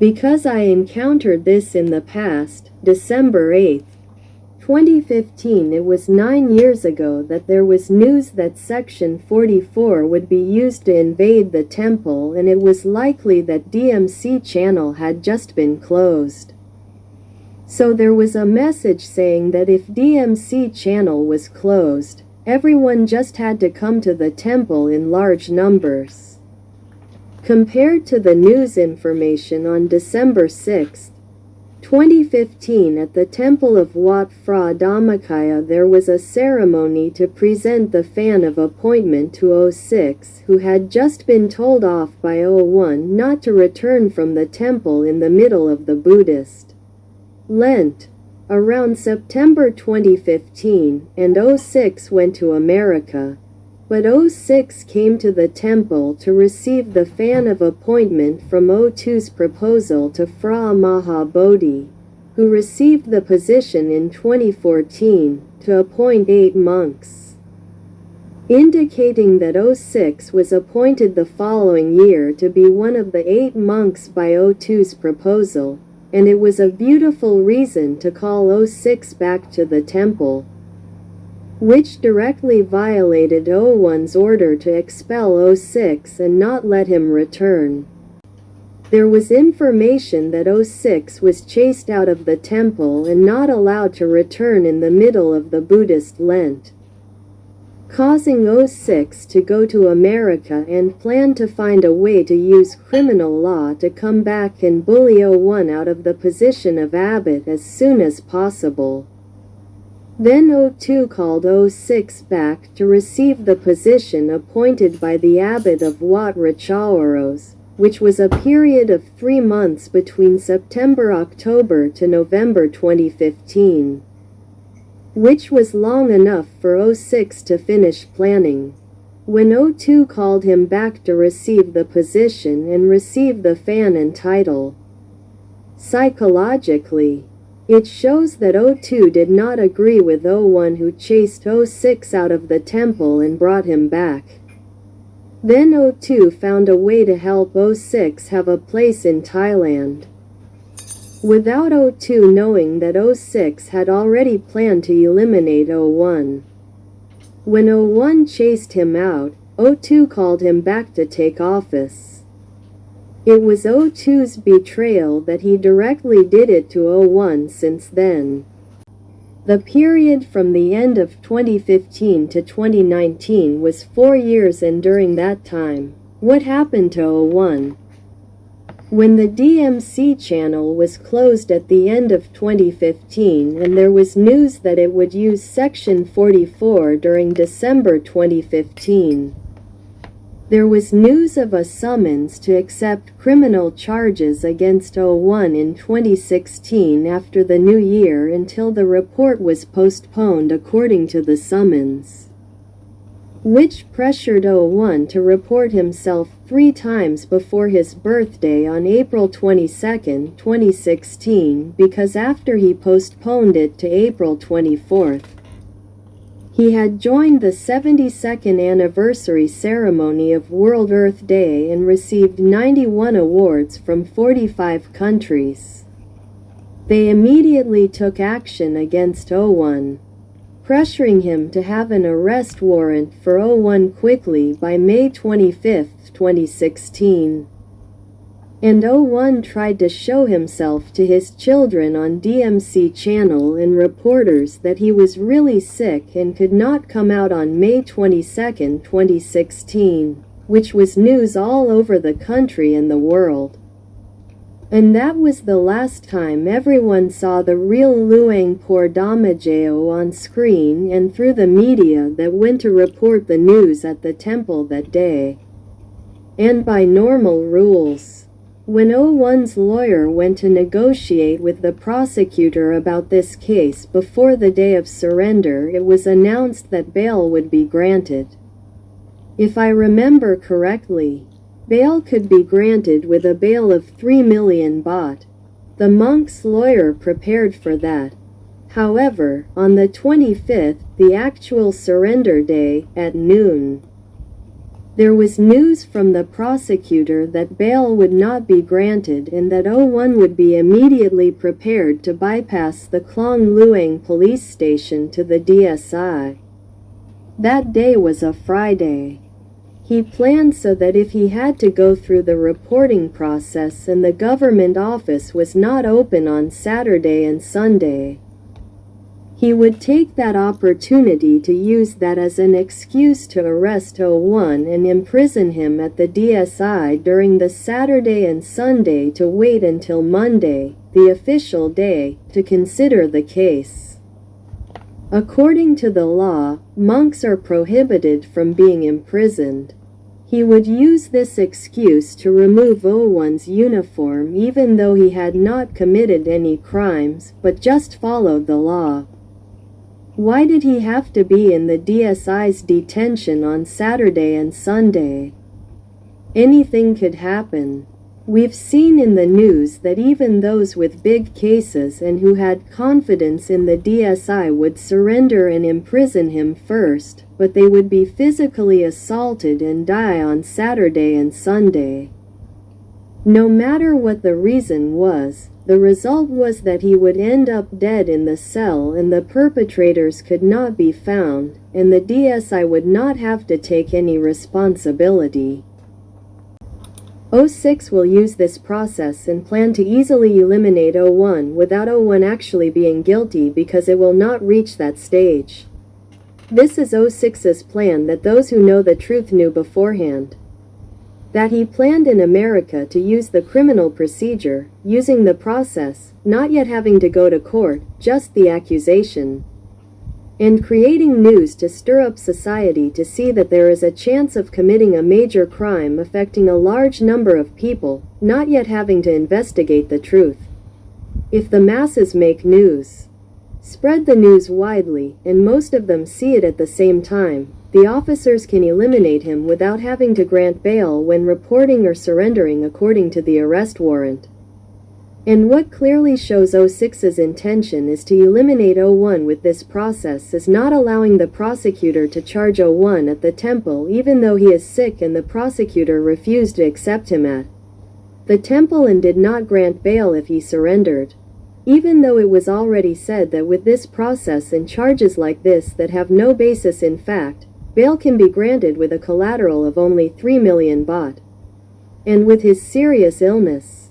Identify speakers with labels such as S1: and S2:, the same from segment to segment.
S1: Because I encountered this in the past, December 8, 2015, it was 9 years ago that there was news that Section 44 would be used to invade the temple, and it was likely that DMC channel had just been closed. So there was a message saying that if DMC channel was closed, everyone just had to come to the temple in large numbers. Compared to the news information on December 6, 2015, at the temple of Wat Phra Dhammakaya, there was a ceremony to present the fan of appointment to 06, who had just been told off by 01 not to return from the temple in the middle of the Buddhist Lent. Around September 2015, and 06 went to America, but 06 came to the temple to receive the fan of appointment from 02's proposal to Phra Mahabodhi, who received the position in 2014, to appoint 8 monks, indicating that 06 was appointed the following year to be one of the 8 monks by 02's proposal, and it was a beautiful reason to call 06 back to the temple, which directly violated 01's order to expel 06 and not let him return. There was information that 06 was chased out of the temple and not allowed to return in the middle of the Buddhist Lent, causing 06 to go to America and plan to find a way to use criminal law to come back and bully 01 out of the position of abbot as soon as possible. Then 02 called 06 back to receive the position appointed by the abbot of Wat Phra Dhammakaya, which was a period of 3 months between September-October to November 2015, which was long enough for 06 to finish planning. When 02 called him back to receive the position and receive the fan and title, psychologically, it shows that 02 did not agree with 01, who chased 06 out of the temple and brought him back. Then 02 found a way to help 06 have a place in Thailand, without 02 knowing that 06 had already planned to eliminate 01. When 01 chased him out, 02 called him back to take office. It was 02's betrayal that he directly did it to 01 since then. The period from the end of 2015 to 2019 was 4 years, and during that time, what happened to 01? When the DMC channel was closed at the end of 2015 and there was news that it would use Section 44 during December 2015, there was news of a summons to accept criminal charges against 01 in 2016 after the new year until the report was postponed according to the summons, which pressured 01 to report himself 3 times before his birthday on April 22, 2016, because after he postponed it to April 24, he had joined the 72nd anniversary ceremony of World Earth Day and received 91 awards from 45 countries. They immediately took action against 01, pressuring him to have an arrest warrant for 01 quickly by May 25, 2016. And 01 tried to show himself to his children on DMC channel and reporters that he was really sick and could not come out on May 22, 2016, which was news all over the country and the world. And that was the last time everyone saw the real Luang Por Dhammakaya on screen and through the media that went to report the news at the temple that day. And by normal rules, when 01's lawyer went to negotiate with the prosecutor about this case before the day of surrender, it was announced that bail would be granted. If I remember correctly, bail could be granted with a bail of 3 million baht. The monk's lawyer prepared for that. However, on the 25th, the actual surrender day, at noon, There was news from the prosecutor that bail would not be granted and that O1 would be immediately prepared to bypass the Klong Luang police station to the DSI. That day was a Friday. He planned so that if he had to go through the reporting process and the government office was not open on Saturday and Sunday, he would take that opportunity to use that as an excuse to arrest O1 and imprison him at the DSI during the Saturday and Sunday to wait until Monday, the official day, to consider the case. According to the law, monks are prohibited from being imprisoned. He would use this excuse to remove O1's uniform even though he had not committed any crimes but just followed the law. Why did he have to be in the DSI's detention on Saturday and Sunday? Anything could happen. We've seen in the news that even those with big cases and who had confidence in the DSI would surrender and imprison him first, but they would be physically assaulted and die on Saturday and Sunday. No matter what the reason was, the result was that he would end up dead in the cell and the perpetrators could not be found, and the DSI would not have to take any responsibility. O6 will use this process and plan to easily eliminate O1 without O1 actually being guilty because it will not reach that stage. This is O6's plan that those who know the truth knew beforehand. That he planned in America to use the criminal procedure, using the process, not yet having to go to court, just the accusation. And creating news to stir up society to see that there is a chance of committing a major crime affecting a large number of people, not yet having to investigate the truth. If the masses make news, spread the news widely, and most of them see it at the same time, the officers can eliminate him without having to grant bail when reporting or surrendering according to the arrest warrant. And what clearly shows O6's intention is to eliminate O1 with this process is not allowing the prosecutor to charge O1 at the temple even though he is sick and the prosecutor refused to accept him at the temple and did not grant bail if he surrendered. Even though it was already said that with this process and charges like this that have no basis in fact, bail can be granted with a collateral of only 3 million baht. And with his serious illness,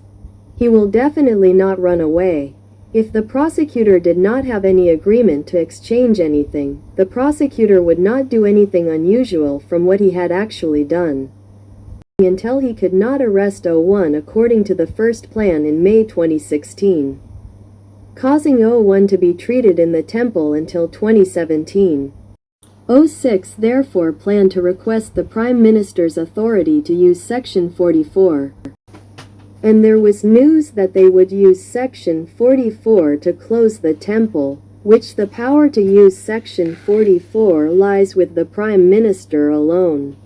S1: he will definitely not run away. If the prosecutor did not have any agreement to exchange anything, the prosecutor would not do anything unusual from what he had actually done. Until he could not arrest O1 according to the first plan in May 2016. Causing O1 to be treated in the temple until 2017. O6 therefore planned to request the Prime Minister's authority to use Section 44. And there was news that they would use Section 44 to close the temple, which the power to use Section 44 lies with the Prime Minister alone.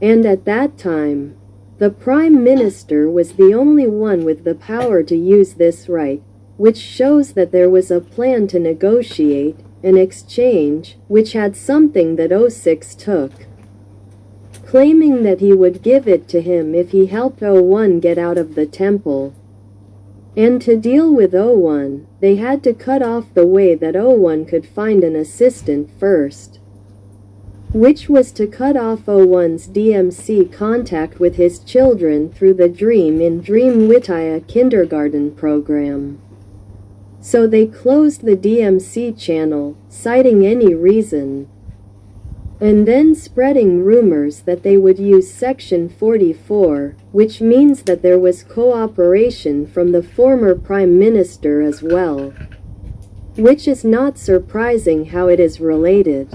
S1: And at that time, the Prime Minister was the only one with the power to use this right, which shows that there was a plan to negotiate an exchange, which had something that O6 took, claiming that he would give it to him if he helped O1 get out of the temple. And to deal with O1, they had to cut off the way that O1 could find an assistant first, which was to cut off O1's DMC contact with his children through the Dream in Dream Witaya kindergarten program. So they closed the DMC channel, citing any reason, and then spreading rumors that they would use Section 44, which means that there was cooperation from the former Prime Minister as well, which is not surprising how it is related.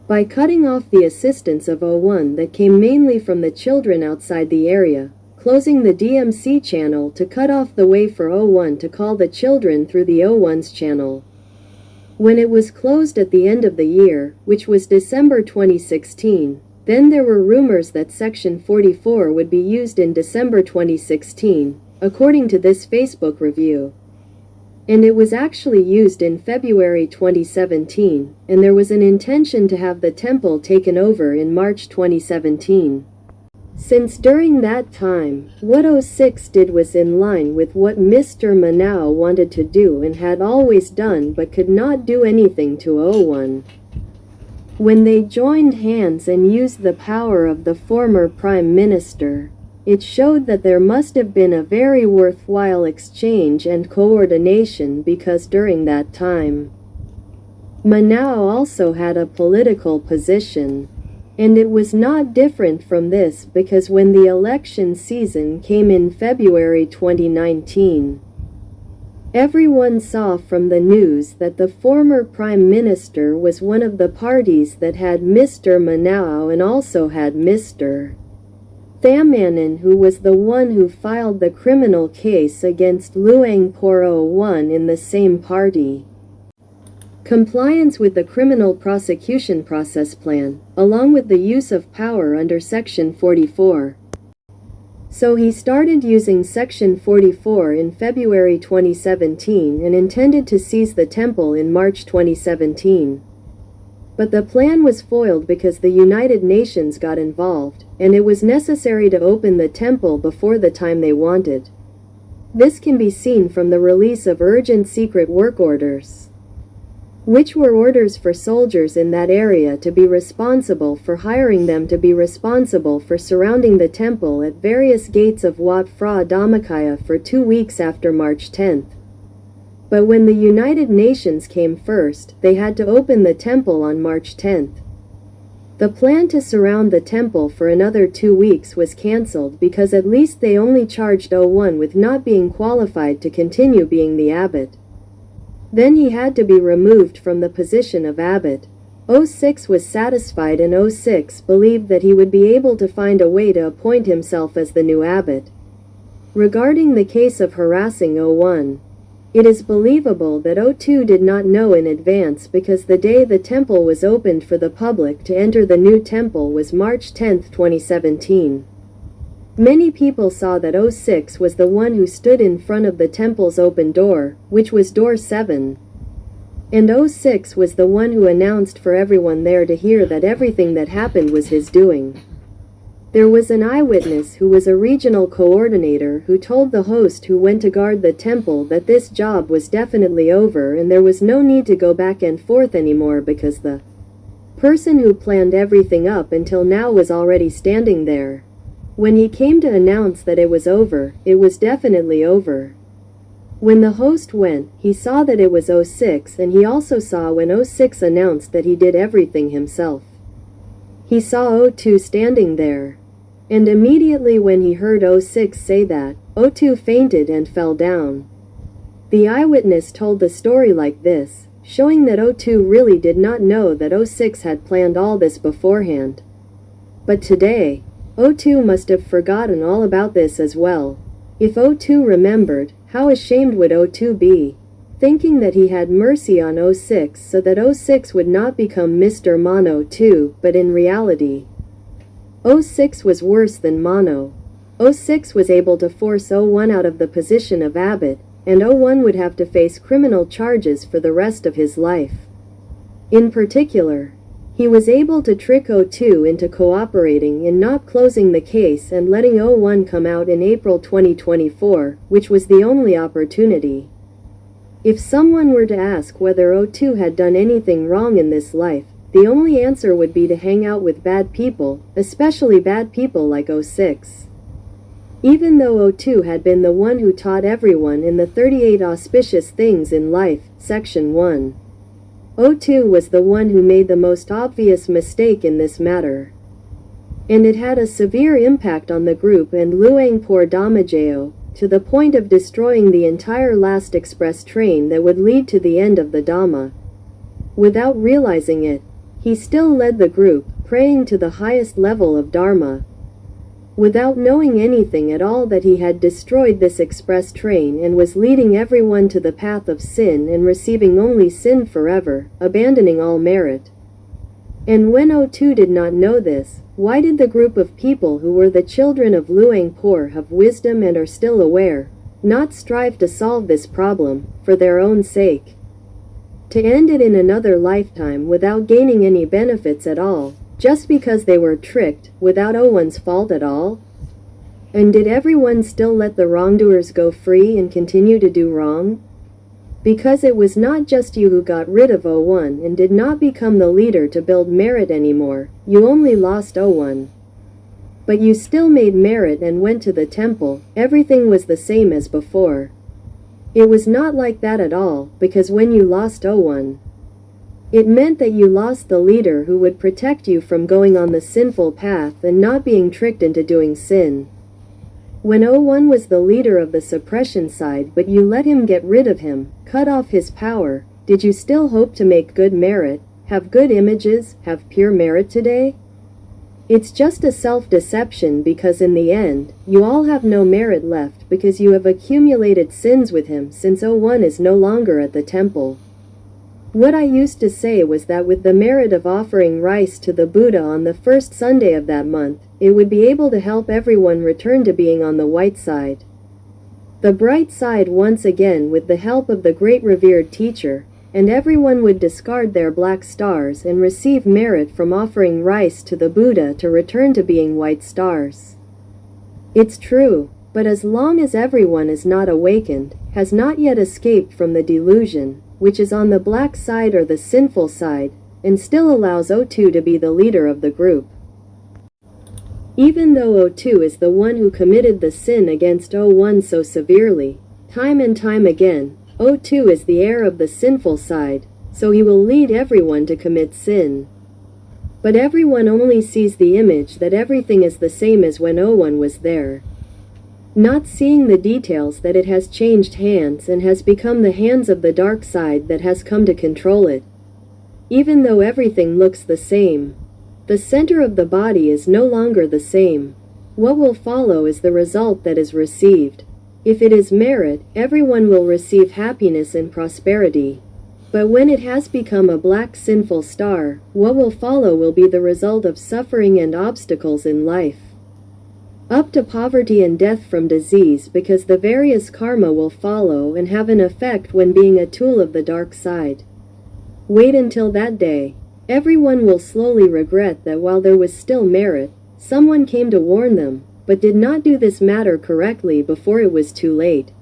S1: By cutting off the assistance of O1 that came mainly from the children outside the area, closing the DMC channel to cut off the way for O1 to call the children through the O1's channel. When it was closed at the end of the year, which was December 2016, then there were rumors that Section 44 would be used in December 2016, according to this Facebook review. and it was actually used in February 2017, and there was an intention to have the temple taken over in March 2017. Since during that time, what 06 did was in line with what Mr. Manao wanted to do and had always done but could not do anything to 01. When they joined hands and used the power of the former Prime Minister, it showed that there must have been a very worthwhile exchange and coordination because during that time, Manao also had a political position. And it was not different from this because when the election season came in February 2019, everyone saw from the news that the former Prime Minister was one of the parties that had Mr. Manao and also had Mr. Thamanin, who was the one who filed the criminal case against Luang Por 01 in the same party. Compliance with the criminal prosecution process plan, along with the use of power under Section 44. So he started using Section 44 in February 2017 and intended to seize the temple in March 2017. But the plan was foiled because the United Nations got involved, and it was necessary to open the temple before the time they wanted. This can be seen from the release of urgent secret work orders, which were orders for soldiers in that area to be responsible for hiring them to be responsible for surrounding the temple at various gates of Wat Phra Dhammakaya for 2 weeks after March 10th. But when the United Nations came first, they had to open the temple on March 10th. The plan to surround the temple for another 2 weeks was cancelled because at least they only charged 01 with not being qualified to continue being the abbot. Then he had to be removed from the position of abbot. 06 was satisfied and 06 believed that he would be able to find a way to appoint himself as the new abbot. Regarding the case of harassing 01, it is believable that 02 did not know in advance because the day the temple was opened for the public to enter the new temple was March 10, 2017. Many people saw that 06 was the one who stood in front of the temple's open door, which was door 7. And 06 was the one who announced for everyone there to hear that everything that happened was his doing. There was an eyewitness who was a regional coordinator who told the host who went to guard the temple that this job was definitely over and there was no need to go back and forth anymore because the person who planned everything up until now was already standing there. When he came to announce that it was over, it was definitely over. When the host went, he saw that it was 06 and he also saw when 06 announced that he did everything himself. He saw 02 standing there. And immediately when he heard 06 say that, 02 fainted and fell down. The eyewitness told the story like this, showing that 02 really did not know that 06 had planned all this beforehand. But today, 02 must have forgotten all about this as well. If 02 remembered, how ashamed would 02 be, thinking that he had mercy on 06 so that 06 would not become Mr. Mono 2, but in reality, 06 was worse than Mono. 06 was able to force 01 out of the position of abbot, and 01 would have to face criminal charges for the rest of his life. In particular, he was able to trick 02 into cooperating and not closing the case and letting 01 come out in April 2024, which was the only opportunity. If someone were to ask whether 02 had done anything wrong in this life, the only answer would be to hang out with bad people, especially bad people like 06. Even though 02 had been the one who taught everyone in the 38 auspicious things in life, Section 1. 02 was the one who made the most obvious mistake in this matter. And it had a severe impact on the group and Luang Por Dhammakaya, to the point of destroying the entire last express train that would lead to the end of the Dhamma. Without realizing it, he still led the group, praying to the highest level of Dharma. Without knowing anything at all that he had destroyed this express train and was leading everyone to the path of sin and receiving only sin forever, abandoning all merit. And when 02 did not know this, why did the group of people who were the children of Luang Por have wisdom and are still aware, not strive to solve this problem, for their own sake. To end it in another lifetime without gaining any benefits at all, just because they were tricked, without one's fault at all? And did everyone still let the wrongdoers go free and continue to do wrong? Because it was not just you who got rid of O1 and did not become the leader to build merit anymore, you only lost O1. But you still made merit and went to the temple, everything was the same as before. It was not like that at all, because when you lost O1, it meant that you lost the leader who would protect you from going on the sinful path and not being tricked into doing sin. When O1 was the leader of the suppression side but you let him get rid of him, cut off his power, did you still hope to make good merit, have good images, have pure merit today? It's just a self-deception because in the end, you all have no merit left because you have accumulated sins with him since O1 is no longer at the temple. What I used to say was that with the merit of offering rice to the Buddha on the first Sunday of that month, it would be able to help everyone return to being on the white side. The bright side once again with the help of the great revered teacher, and everyone would discard their black stars and receive merit from offering rice to the Buddha to return to being white stars. It's true, but as long as everyone is not awakened, has not yet escaped from the delusion, which is on the black side or the sinful side, and still allows O2 to be the leader of the group. Even though O2 is the one who committed the sin against O1 so severely, time and time again, O2 is the heir of the sinful side, so he will lead everyone to commit sin. But everyone only sees the image that everything is the same as when O1 was there, not seeing the details that it has changed hands and has become the hands of the dark side that has come to control it. Even though everything looks the same, the center of the body is no longer the same. What will follow is the result that is received. If it is merit, everyone will receive happiness and prosperity. But when it has become a black sinful star, what will follow will be the result of suffering and obstacles in life, up to poverty and death from disease, because the various karma will follow and have an effect when being a tool of the dark side. Wait until that day. Everyone will slowly regret that while there was still merit, someone came to warn them, but did not do this matter correctly before it was too late.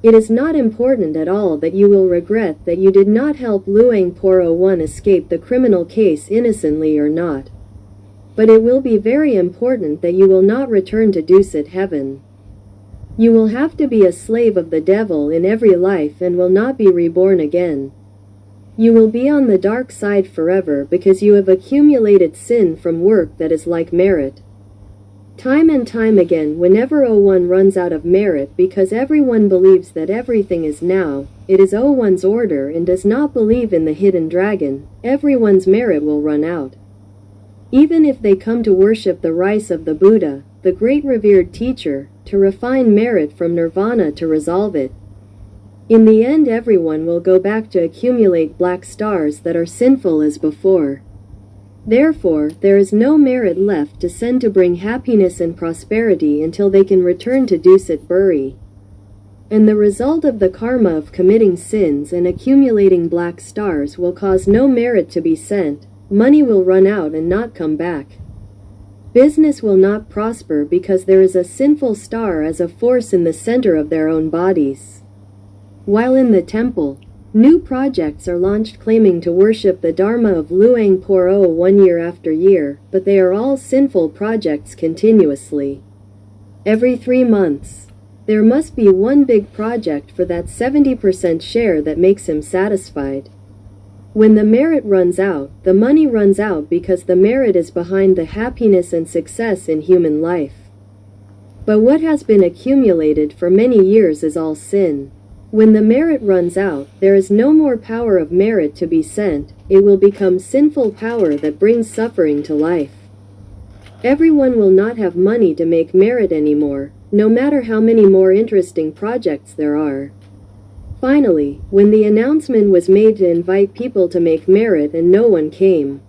S1: It is not important at all that you will regret that you did not help Luang Por O1 escape the criminal case innocently or not. But it will be very important that you will not return to Dusit heaven. You will have to be a slave of the devil in every life and will not be reborn again. You will be on the dark side forever because you have accumulated sin from work that is like merit. Time and time again whenever O1 runs out of merit, because everyone believes that everything is now, it is O1's order and does not believe in the hidden dragon, everyone's merit will run out. Even if they come to worship the rice of the Buddha, the great revered teacher, to refine merit from nirvana to resolve it, in the end everyone will go back to accumulate black stars that are sinful as before. Therefore, there is no merit left to send to bring happiness and prosperity until they can return to Dusit Buri. And the result of the karma of committing sins and accumulating black stars will cause no merit to be sent. Money will run out and not come back. Business will not prosper because there is a sinful star as a force in the center of their own bodies. While in the temple, new projects are launched claiming to worship the Dharma of Luang Por O 1 year after year, but they are all sinful projects continuously. Every 3 months, there must be one big project for that 70% share that makes him satisfied. When the merit runs out, the money runs out because the merit is behind the happiness and success in human life. But what has been accumulated for many years is all sin. When the merit runs out, there is no more power of merit to be sent, it will become sinful power that brings suffering to life. Everyone will not have money to make merit anymore, no matter how many more interesting projects there are. Finally, when the announcement was made to invite people to make merit and no one came,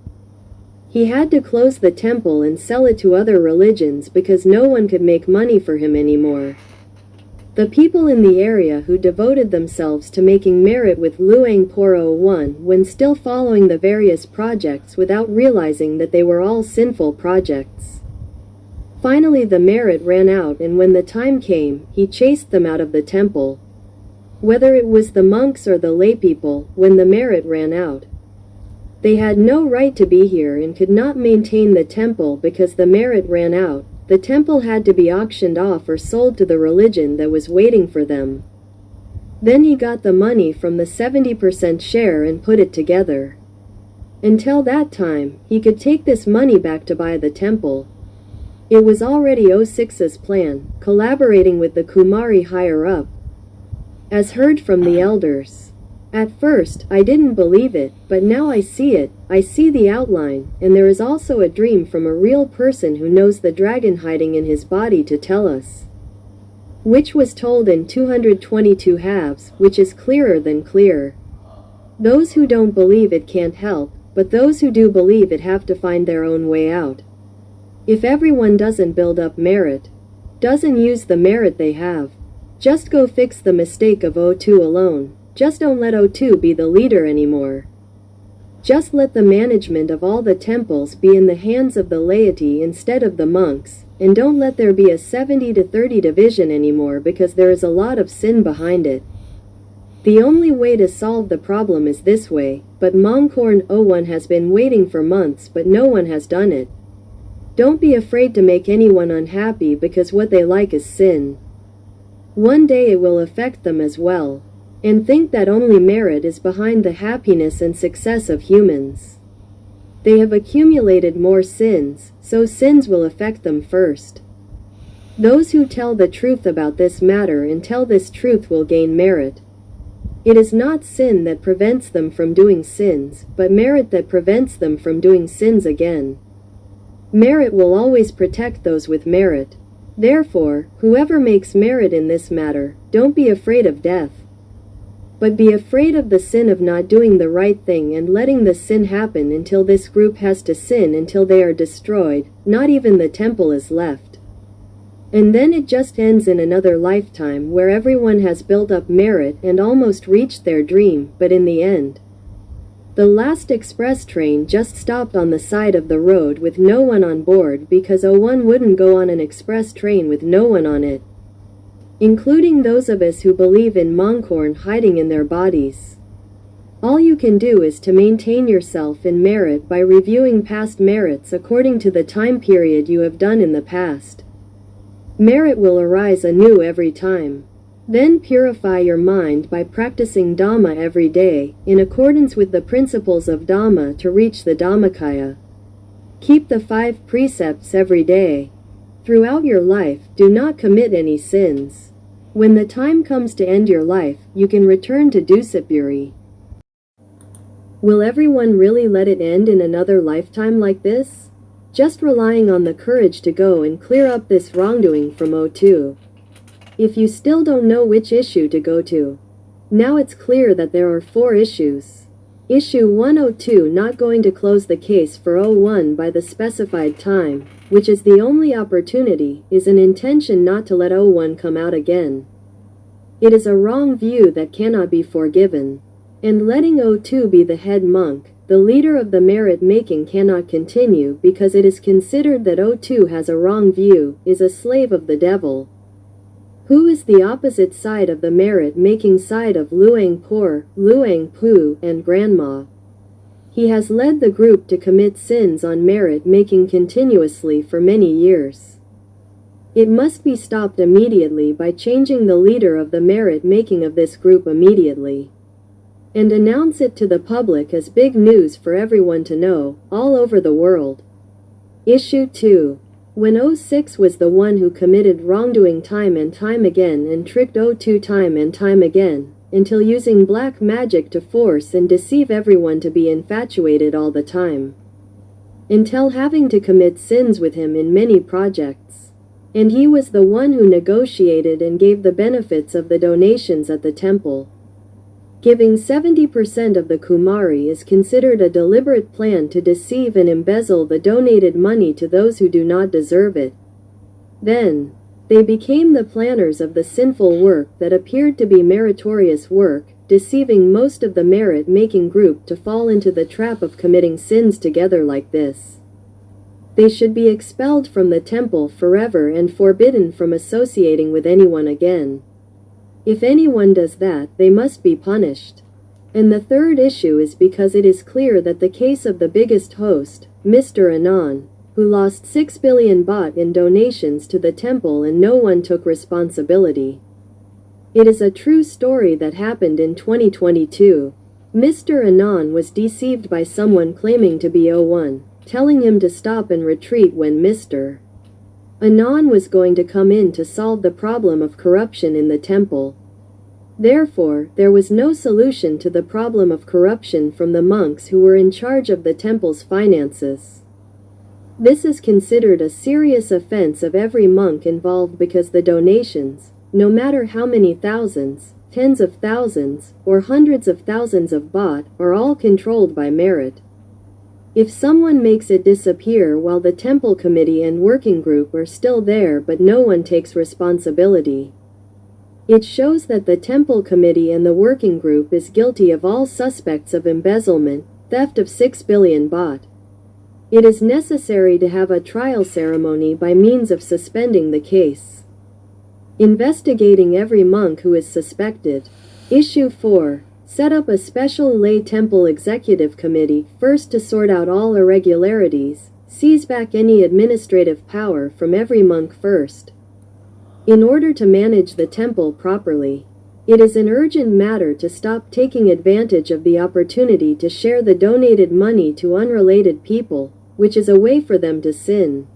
S1: he had to close the temple and sell it to other religions because no one could make money for him anymore. The people in the area who devoted themselves to making merit with Luang Por 01 when still following the various projects without realizing that they were all sinful projects. Finally the merit ran out, and when the time came, he chased them out of the temple. Whether it was the monks or the laypeople, when the merit ran out, they had no right to be here and could not maintain the temple because the merit ran out. The temple had to be auctioned off or sold to the religion that was waiting for them. Then he got the money from the 70% share and put it together. Until that time, he could take this money back to buy the temple. It was already 06's plan, collaborating with the Kumari higher up, as heard from the elders. At first, I didn't believe it, but now I see it. I see the outline, and there is also a dream from a real person who knows the dragon hiding in his body to tell us, which was told in 222 halves, which is clearer than clear. Those who don't believe it can't help, but those who do believe it have to find their own way out. If everyone doesn't build up merit, doesn't use the merit they have, just go fix the mistake of 02 alone. Just don't let 02 be the leader anymore. Just let the management of all the temples be in the hands of the laity instead of the monks, and don't let there be a 70-30 division anymore because there is a lot of sin behind it. The only way to solve the problem is this way, but Mongkorn 01 has been waiting for months but no one has done it. Don't be afraid to make anyone unhappy because what they like is sin. One day it will affect them as well. And think that only merit is behind the happiness and success of humans. They have accumulated more sins, so sins will affect them first. Those who tell the truth about this matter and tell this truth will gain merit. It is not sin that prevents them from doing sins, but merit that prevents them from doing sins again. Merit will always protect those with merit. Therefore, whoever makes merit in this matter, don't be afraid of death, but be afraid of the sin of not doing the right thing and letting the sin happen until this group has to sin until they are destroyed, not even the temple is left. And then it just ends in another lifetime where everyone has built up merit and almost reached their dream, but in the end, the last express train just stopped on the side of the road with no one on board because 01 wouldn't go on an express train with no one on it, including those of us who believe in Mongkorn hiding in their bodies. All you can do is to maintain yourself in merit by reviewing past merits according to the time period you have done in the past. Merit will arise anew every time. Then purify your mind by practicing Dhamma every day, in accordance with the principles of Dhamma to reach the Dhammakaya. Keep the 5 precepts every day. Throughout your life, do not commit any sins. When the time comes to end your life, you can return to Dusapuri. Will everyone really let it end in another lifetime like this? Just relying on the courage to go and clear up this wrongdoing from 02. If you still don't know which issue to go to, now it's clear that there are 4 issues. Issue 102, not going to close the case for 01 by the specified time, which is the only opportunity, is an intention not to let 01 come out again. It is a wrong view that cannot be forgiven. And letting 02 be the head monk, the leader of the merit-making, cannot continue because it is considered that 02 has a wrong view, is a slave of the devil, who is the opposite side of the merit-making side of Luang Por, Luang Pu, and Grandma. He has led the group to commit sins on merit-making continuously for many years. It must be stopped immediately by changing the leader of the merit-making of this group immediately, and announce it to the public as big news for everyone to know, all over the world. Issue 2. When 06 was the one who committed wrongdoing time and time again and tricked 02 time and time again, until using black magic to force and deceive everyone to be infatuated all the time, until having to commit sins with him in many projects. And he was the one who negotiated and gave the benefits of the donations at the temple. Giving 70% of the Kumari is considered a deliberate plan to deceive and embezzle the donated money to those who do not deserve it. Then, They became the planners of the sinful work that appeared to be meritorious work, deceiving most of the merit-making group to fall into the trap of committing sins together like this. They should be expelled from the temple forever and forbidden from associating with anyone again. If anyone does that, they must be punished. And the third issue is because it is clear that the case of the biggest host, Mr. Anand, who lost 6 billion baht in donations to the temple and no one took responsibility. It is a true story that happened in 2022. Mr. Anand was deceived by someone claiming to be O1, telling him to stop and retreat when Mr. Anand was going to come in to solve the problem of corruption in the temple. Therefore, there was no solution to the problem of corruption from the monks who were in charge of the temple's finances. This is considered a serious offense of every monk involved because the donations, no matter how many thousands, tens of thousands, or hundreds of thousands of baht, are all controlled by merit. If someone makes it disappear while the temple committee and working group are still there but no one takes responsibility, it shows that the temple committee and the working group is guilty of all suspects of embezzlement, theft of 6 billion baht. It is necessary to have a trial ceremony by means of suspending the case, investigating every monk who is suspected. Issue 4. Set up a special lay temple executive committee, first to sort out all irregularities, seize back any administrative power from every monk first, in order to manage the temple properly. It is an urgent matter to stop taking advantage of the opportunity to share the donated money to unrelated people, which is a way for them to sin.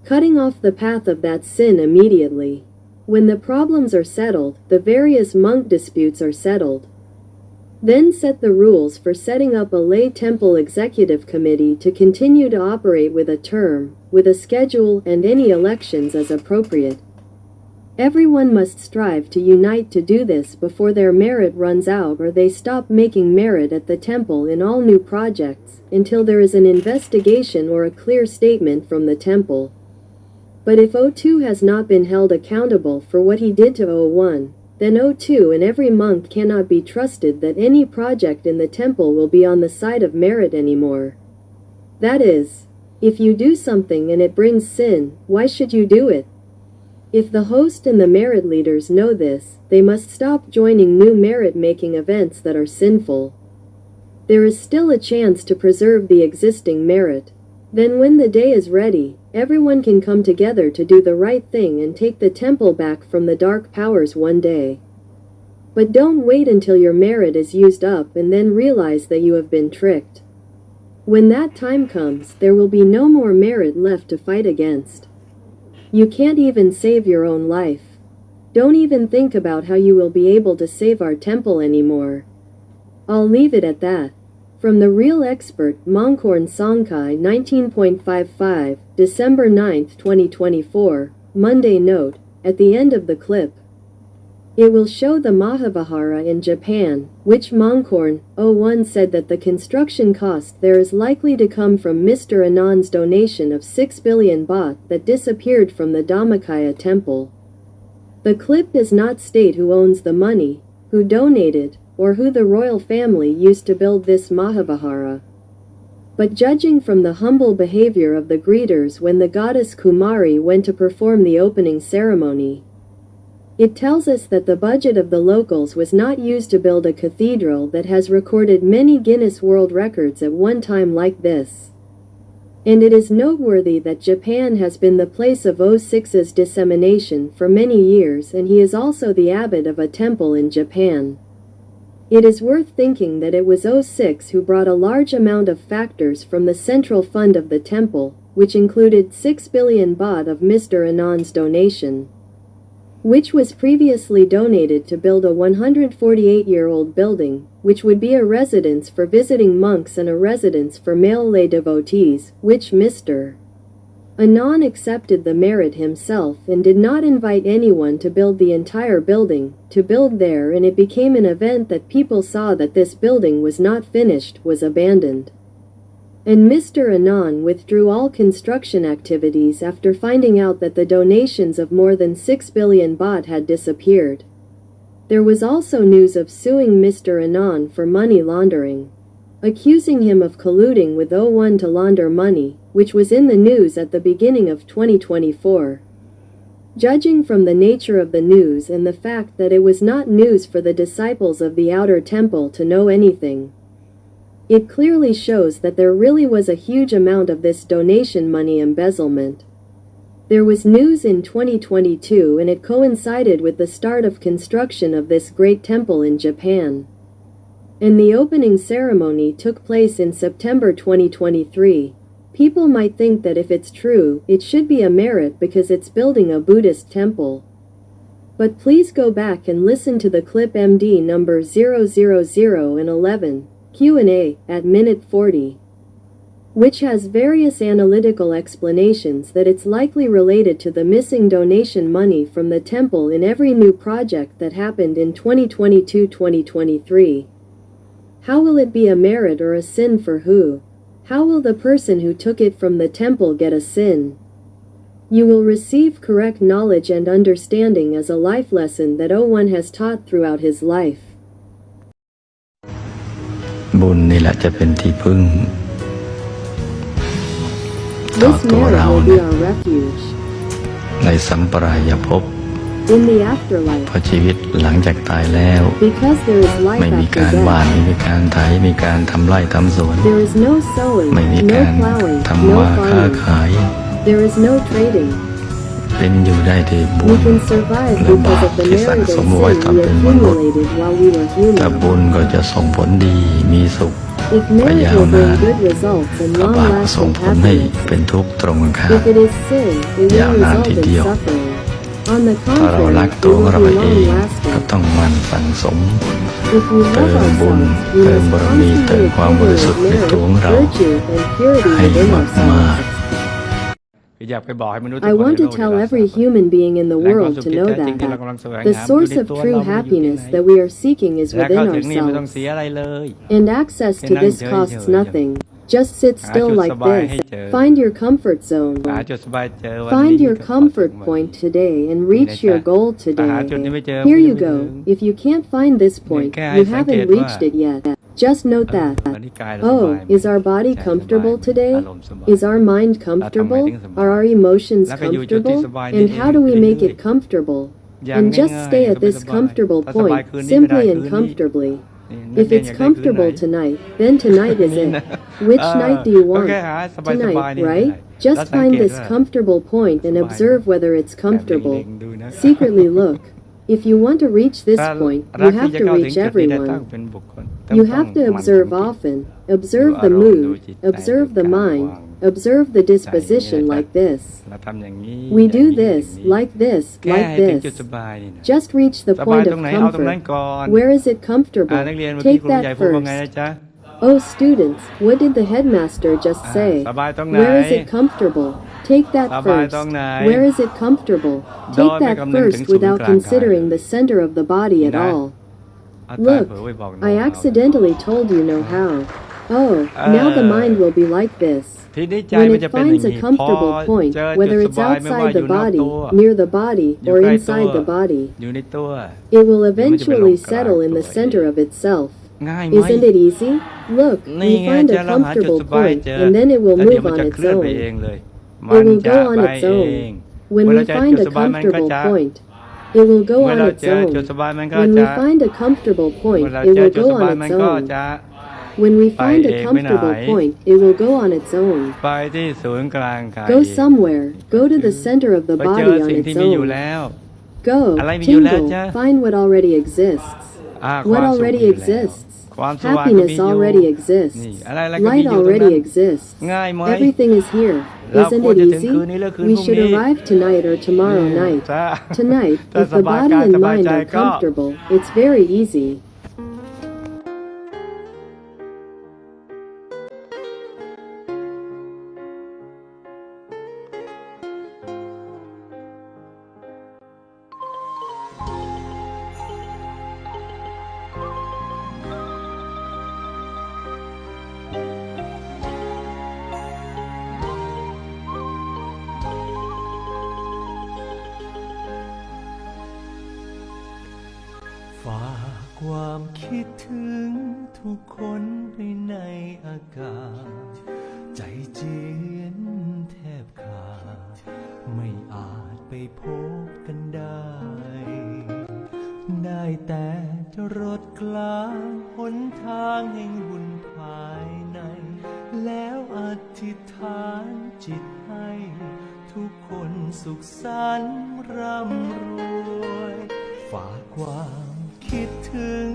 S1: Cutting off the path of that sin immediately. When the problems are settled, the various monk disputes are settled. Then set the rules for setting up a lay temple executive committee to continue to operate with a term, with a schedule and any elections as appropriate. Everyone must strive to unite to do this before their merit runs out or they stop making merit at the temple in all new projects, until there is an investigation or a clear statement from the temple. But if O2 has not been held accountable for what he did to O1, then O2 and every monk cannot be trusted that any project in the temple will be on the side of merit anymore. That is, if you do something and it brings sin, why should you do it? If the host and the merit leaders know this, they must stop joining new merit-making events that are sinful. There is still a chance to preserve the existing merit. Then when the day is ready, everyone can come together to do the right thing and take the temple back from the dark powers one day. But don't wait until your merit is used up and then realize that you have been tricked. When that time comes, there will be no more merit left to fight against. You can't even save your own life. Don't even think about how you will be able to save our temple anymore. I'll leave it at that. From the Real Expert, Mongkorn Songkai 19.55, December 9, 2024, Monday. Note, at the end of the clip, it will show the Mahavihara in Japan, which Mongkorn, 01 said that the construction cost there is likely to come from Mr. Anand's donation of 6 billion baht that disappeared from the Dhammakaya temple. The clip does not state who owns the money, who donated, or who the royal family used to build this Mahavihara. But judging from the humble behavior of the greeters when the goddess Kumari went to perform the opening ceremony, it tells us that the budget of the locals was not used to build a cathedral that has recorded many Guinness World Records at one time like this. And it is noteworthy that Japan has been the place of O6's dissemination for many years, and he is also the abbot of a temple in Japan. It is worth thinking that it was O6 who brought a large amount of factors from the central fund of the temple, which included 6 billion baht of Mr. Anand's donation, which was previously donated to build a 148-year-old building, which would be a residence for visiting monks and a residence for male lay devotees, which Mr. Anand accepted the merit himself and did not invite anyone to build the entire building, to build there, and it became an event that people saw that this building was not finished, was abandoned. And Mr. Anand withdrew all construction activities after finding out that the donations of more than 6 billion baht had disappeared. There was also news of suing Mr. Anand for money laundering, accusing him of colluding with O1 to launder money, which was in the news at the beginning of 2024. Judging from the nature of the news and the fact that it was not news for the disciples of the outer temple to know anything, it clearly shows that there really was a huge amount of this donation money embezzlement. There was news in 2022 and it coincided with the start of construction of this great temple in Japan. And the opening ceremony took place in September 2023. People might think that if it's true, it should be a merit because it's building a Buddhist temple. But please go back and listen to the clip MD number 00011. Q&A, at minute 40, which has various analytical explanations that it's likely related to the missing donation money from the temple in every new project that happened in 2022-2023. How will it be a merit or a sin for who? How will the person who took it from the temple get a sin? You will receive correct knowledge and understanding as a life lesson that O1 has taught throughout his life.
S2: บุญนี่แหละจะเป็นที่พึ่งต่อ
S1: This
S2: ตัว
S1: merit
S2: เรา
S1: will be
S2: เนี่ย
S1: our refuge
S2: ในสัมปรายภพ
S1: in the afterlife
S2: เพราะชีวิตหลังจากตายแล้ว
S1: because there is life
S2: ไม่มี
S1: after
S2: การหว่าน
S1: death.
S2: ไม่มีการไถมีการทำไร่ทำสวน
S1: There is no sowing,
S2: ไม่มี
S1: no
S2: การ
S1: plowing,
S2: ทำ
S1: no
S2: ว่าค้า
S1: farming.
S2: ขาย
S1: There is no trading.
S2: เป็นอยู่ได้ด้วยบุ
S1: We
S2: ญ
S1: can survive
S2: และบา
S1: because
S2: ป
S1: of the
S2: ที่สั่ง
S1: merit
S2: ส
S1: and
S2: มไว้
S1: sin
S2: ทำ
S1: we
S2: เป็นมนุษย์
S1: accumulated while we were
S2: ถ้า
S1: human.
S2: บุญก็จะส่งผลดีมีสุข
S1: If merit will bring good results and
S2: ถ้าบาปก็ส่ง
S1: long-lasting
S2: ผลให้
S1: happiness,
S2: เป็นทุกข์ตรงกันข้าม
S1: if it is sin, it will result in suffering. On the
S2: ถ้าเรา
S1: contrary,
S2: รัก
S1: it
S2: ตัวของ
S1: will
S2: เรา
S1: be
S2: เองก็
S1: long-lasting.
S2: ต้องหมั่นสั่งสม
S1: If we
S2: เติ
S1: love
S2: มบุญ
S1: ourselves, we
S2: เติม
S1: must
S2: บารมีเติม
S1: constantly
S2: ความบริสุทธิ์ใน
S1: accumulate
S2: ตัวของ
S1: merit,
S2: เรา
S1: virtue, and purity
S2: ให้
S1: within
S2: มาก
S1: ourselves.
S2: อยากไปบอกให้มนุษย์
S1: I want to tell every human being in the world to know that the source of true happiness that we are seeking is
S2: และ
S1: within
S2: เข้าถึงนี่ไม่ต้อง
S1: ourselves,
S2: เสียอะไรเลย
S1: and access to this costs nothing. Just sit still like this. Find your comfort zone.
S2: หาจุดสบายเจอวันนี้
S1: Find your
S2: ก็ขอ
S1: comfort
S2: ถึงวัน
S1: point
S2: นี้
S1: today and reach your goal
S2: แต่หาจุดนี้ไม่เจอ
S1: today. Here you
S2: ไม่ถึง
S1: go. If you can't find this point,
S2: แค่
S1: you
S2: ให้สังเกต
S1: haven't
S2: ว่า
S1: reached it yet. Just note that.
S2: วันนี้กายเราสบาย
S1: Oh,
S2: ไหม
S1: is our body
S2: ใจสบาย
S1: comfortable
S2: ไหม
S1: today?
S2: อารมณ์สบาย
S1: Is our mind comfortable?
S2: ถึงสบาย
S1: Are our emotions
S2: แล้วก็อยู่จุดที่
S1: comfortable?
S2: สบายนี่
S1: And how do we
S2: เอง
S1: make
S2: เรื่อย
S1: it comfortable?
S2: อย่าง
S1: And just
S2: ง่ายๆ
S1: stay
S2: ก็
S1: at
S2: ไม่
S1: this
S2: สบาย
S1: comfortable
S2: ถ้าสบาย
S1: point,
S2: คืนนี้ไม่ได้
S1: simply
S2: คื
S1: and
S2: นนี้
S1: comfortably.
S2: นี่
S1: If it's comfortable tonight, then tonight is it. Which night do you
S2: ก็
S1: want?
S2: แค่หาสบาย
S1: Tonight,
S2: นี่
S1: right?
S2: ได้
S1: Just
S2: แล้วสัง
S1: find
S2: เกต
S1: this
S2: ว่า
S1: comfortable point and
S2: สบาย
S1: observe whether it's
S2: แบบ
S1: comfortable.
S2: เล็งๆดูนะ
S1: Secretly look. If you want to reach this
S2: ถ้า
S1: point,
S2: รั
S1: you
S2: กที่
S1: have
S2: จะ
S1: to
S2: เข้าถึง
S1: reach
S2: จุดนี้ได้ต้อง
S1: everyone.
S2: เป็นบุคคล
S1: You have to
S2: ต้องหมั่น
S1: observe
S2: สังเกต
S1: often. Observe
S2: ดู
S1: the
S2: อารมณ์ดู
S1: mood.
S2: จิตใจ
S1: Observe
S2: ดู
S1: the
S2: การ
S1: mind.
S2: วาง
S1: Observe the
S2: ใจ
S1: disposition
S2: นี่แหละ
S1: like this.
S2: เราทำอย่างนี้
S1: We
S2: อย่าง
S1: do
S2: นี้
S1: this,
S2: อย่างนี้
S1: like this,
S2: แก้
S1: like
S2: ให้ถึงจุด
S1: this.
S2: สบายนี่นะ
S1: Just reach the
S2: สบาย
S1: point
S2: ตร
S1: of
S2: งไหนเอาตรงนั้น
S1: comfort.
S2: ก่อน
S1: Where is it comfortable?
S2: นักเรียนเมื่อกี้
S1: Take
S2: ครูใหญ่
S1: that
S2: พูดว่าไง
S1: first.
S2: นะจ๊ะ
S1: Oh, students, what did the headmaster just say?
S2: สบายตรงไหน
S1: Where is it comfortable? Take that
S2: สบาย
S1: first.
S2: ตรงไหน
S1: Where is it comfortable?
S2: โดย
S1: Take
S2: ไม่
S1: that
S2: คำนึงถึง
S1: first
S2: ศูนย์
S1: without
S2: กลางกาย
S1: considering the center of the body at
S2: นะ
S1: all.
S2: เอาตาย
S1: Look,
S2: เผลอไปบอกน้อง
S1: I
S2: เรา
S1: accidentally told you know how. Oh, now the mind will be like this.
S2: ทีนี้ใจ
S1: When
S2: มัน
S1: it
S2: จะเป็นอย่าง
S1: finds a
S2: นี้พอ
S1: comfortable point,
S2: เจอจุด
S1: whether
S2: ส
S1: it's
S2: บายไม่ว่า
S1: outside
S2: อ
S1: the
S2: ยู่นอก
S1: body,
S2: ตัว
S1: near the body,
S2: อยู่
S1: or
S2: ใกล้ตัว
S1: inside the body,
S2: อยู่ในตัว
S1: it will
S2: เดี๋ยวมันจะไปลง
S1: eventually
S2: กลาง
S1: settle in
S2: ตัว
S1: the
S2: เอง
S1: center of itself.
S2: ง่ายไหม
S1: Isn't it easy? Look,
S2: นี่
S1: we
S2: ไง
S1: find
S2: จะ
S1: a
S2: เราหาจุด
S1: comfortable
S2: สบาย
S1: point,
S2: เจอ
S1: and then it will
S2: แล้วเดี๋ยว
S1: move
S2: มัน
S1: on
S2: จะ
S1: its
S2: เคลื่อนไปเอง
S1: own.
S2: เลย
S1: It
S2: มัน
S1: will
S2: จะ
S1: go on
S2: ไป
S1: its
S2: เอง
S1: own. When
S2: เมื่อ
S1: we
S2: เราเจอ
S1: find
S2: จุด
S1: a
S2: สบายมันก็
S1: comfortable
S2: จะ
S1: point, it will go
S2: เมื่อ
S1: on
S2: เรา
S1: its
S2: เจอจุด
S1: own.
S2: สบายมันก็
S1: When
S2: จะ
S1: we find a comfortable
S2: เมื่อ
S1: point,
S2: เรา
S1: it
S2: เจอ
S1: will
S2: จุด
S1: go
S2: สบาย
S1: on
S2: มัน
S1: its
S2: ก็
S1: own.
S2: จะ
S1: When we
S2: ไป
S1: find
S2: เอ
S1: a
S2: งไม่ไหน
S1: comfortable point, it will go on its own.
S2: ไปที่ศูนย์กลางกาย
S1: Go somewhere. Go to the center of the
S2: ไปเจ
S1: body
S2: อ
S1: on
S2: สิ่ง
S1: its
S2: ที่มีอยู่
S1: own.
S2: แล้ว
S1: Go,
S2: อะไรมีอยู่แล้วจ๊ะ
S1: tingle, find what already exists.
S2: ความ
S1: What
S2: สุข
S1: already
S2: มีอยู่แล้ว
S1: exists.
S2: ความสว่างก็มี
S1: Happiness
S2: อยู่
S1: already exists.
S2: นี่อะไรๆก็มี
S1: Light
S2: อยู่ตรง
S1: already
S2: นั้น
S1: exists.
S2: ง่ายไหม
S1: Everything is here.
S2: เรา
S1: Isn't
S2: ควร
S1: it
S2: จะถึง
S1: easy?
S2: คืนนี้หรือคืน
S1: We
S2: พรุ่ง
S1: should
S2: นี้
S1: arrive tonight or tomorrow night.
S2: ถ้า
S1: Tonight,
S2: ถ้า
S1: if
S2: ส
S1: the
S2: บาย
S1: body
S2: กาย
S1: and
S2: สบาย
S1: mind
S2: ใจ
S1: are
S2: ก็
S1: comfortable, it's very easy.
S3: คิดถึงทุกคนไปในอากาศใจเจียนแทบขาดไม่อาจไปพบกันได้แต่จะรดกลางหนทางแห่งบุญภายในแล้วอธิษฐานจิตให้ทุกคนสุขสันต์ร่ำรวยฝากความคิดถึง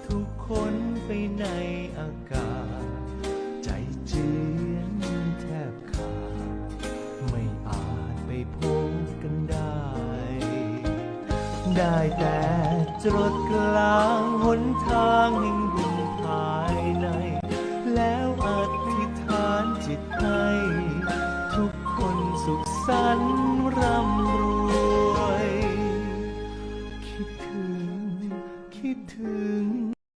S3: ทุกคนไปในอากาศใจเจียนแทบขาดไม่อาจไปพบกันได้แต่จรดกลางหนทางแห่งบุญภายในแล้วอธิษฐานจิตให้ทุกคนสุขสันต์ร่ำรวยคิดถึง